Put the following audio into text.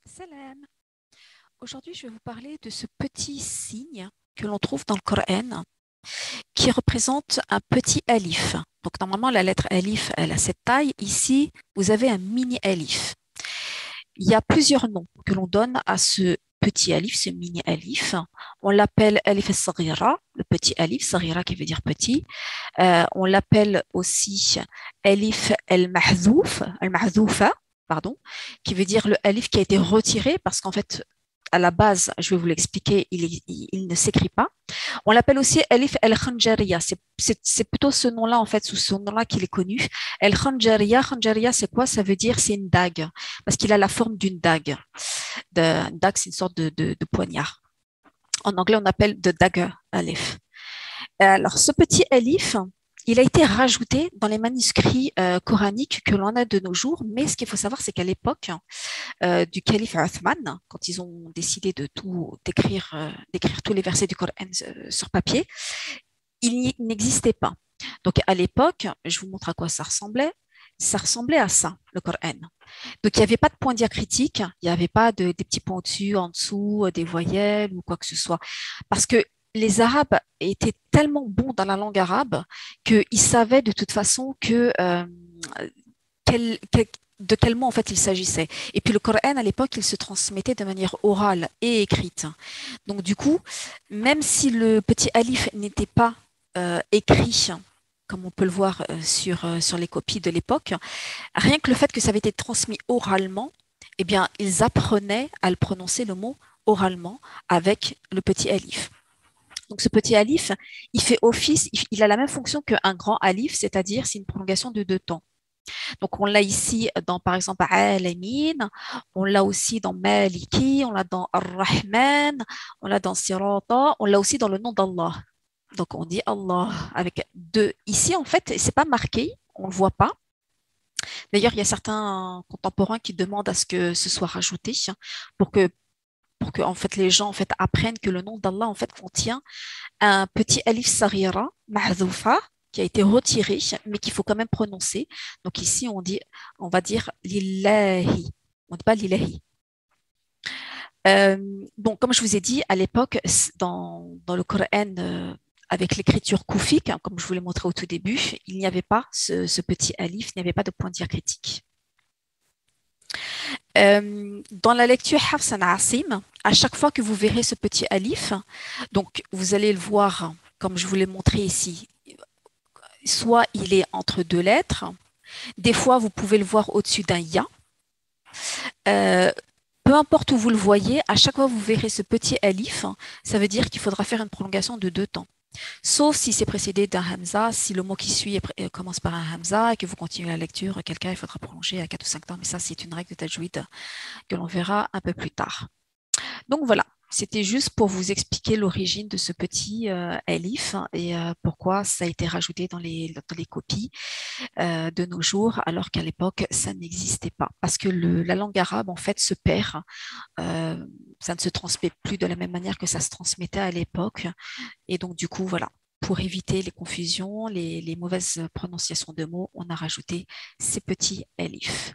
Salam. Aujourd'hui, je vais vous parler de ce petit signe que l'on trouve dans le Coran qui représente un petit alif. Donc, normalement, la lettre alif, elle a cette taille. Ici, vous avez un mini alif. Il y a plusieurs noms que l'on donne à ce petit alif, ce mini alif. On l'appelle alif al-saghira, le petit alif, saghira qui veut dire petit. On l'appelle aussi alif al-mahzoufa, pardon, qui veut dire le alif qui a été retiré parce qu'en fait, à la base, je vais vous l'expliquer, il ne s'écrit pas. On l'appelle aussi alif al-khanjariya. C'est plutôt ce nom-là, en fait, sous ce nom-là qu'il est connu. Al-khanjariya, khanjariya, c'est quoi? Ça veut dire c'est une dague, parce qu'il a la forme d'une dague. Une dague, c'est une sorte de poignard. En anglais, on appelle de dagger alif. Alors, ce petit alif, il a été rajouté dans les manuscrits coraniques que l'on a de nos jours, mais ce qu'il faut savoir, c'est qu'à l'époque du calife Othman, quand ils ont décidé de tout d'écrire tous les versets du Coran sur papier, il n'existait pas. Donc à l'époque, je vous montre à quoi ça ressemblait. Ça ressemblait à ça, le Coran. Donc il n'y avait pas de point diacritique, il n'y avait pas des petits points au-dessus, en dessous, des voyelles ou quoi que ce soit. Parce que les Arabes étaient tellement bons dans la langue arabe qu'ils savaient de toute façon quel, quel- de quel mot en fait il s'agissait. Et puis le Coran à l'époque, il se transmettait de manière orale et écrite. Donc du coup, même si le petit alif n'était pas écrit, comme on peut le voir sur les copies de l'époque, rien que le fait que ça avait été transmis oralement, eh bien, ils apprenaient à le prononcer le mot oralement avec le petit alif. Donc ce petit alif, il fait office, il a la même fonction qu'un grand alif, c'est-à-dire c'est une prolongation de deux temps. Donc, on l'a ici dans, par exemple, Alamin, on l'a aussi dans Maliki, on l'a dans Ar-Rahman, on l'a dans Sirata, on l'a aussi dans le nom d'Allah. Donc, on dit Allah avec deux. Ici, en fait, c'est pas marqué, on le voit pas. D'ailleurs, il y a certains contemporains qui demandent à ce que ce soit rajouté pour que pour que en fait les gens en fait apprennent que le nom d'Allah en fait contient un petit alif sarira mahdoufa qui a été retiré, mais qu'il faut quand même prononcer. Donc ici, on va dire lillahi. On ne dit pas lillahi. Bon, comme je vous ai dit, à l'époque, dans le Coran, avec l'écriture koufique, hein, comme je vous l'ai montré au tout début, il n'y avait pas ce petit alif, il n'y avait pas de point diacritique. Dans la lecture Hafs an Asim, à chaque fois que vous verrez ce petit alif, donc vous allez le voir, comme je vous l'ai montré ici, soit il est entre deux lettres, des fois vous pouvez le voir au-dessus d'un ya. Euh, peu importe où vous le voyez, à chaque fois que vous verrez ce petit alif, ça veut dire qu'il faudra faire une prolongation de deux temps. Sauf si c'est précédé d'un hamza, si le mot qui suit commence par un hamza et que vous continuez la lecture, quelqu'un il faudra prolonger à 4 ou 5 temps, mais ça c'est une règle de tajwid que l'on verra un peu plus tard. Donc voilà, c'était juste pour vous expliquer l'origine de ce petit elif et pourquoi ça a été rajouté dans les copies de nos jours, alors qu'à l'époque, ça n'existait pas. Parce que la langue arabe, en fait, se perd. Euh, ça ne se transmet plus de la même manière que ça se transmettait à l'époque. Et donc, du coup, voilà. Pour éviter les confusions, les mauvaises prononciations de mots, on a rajouté ces petits elifs.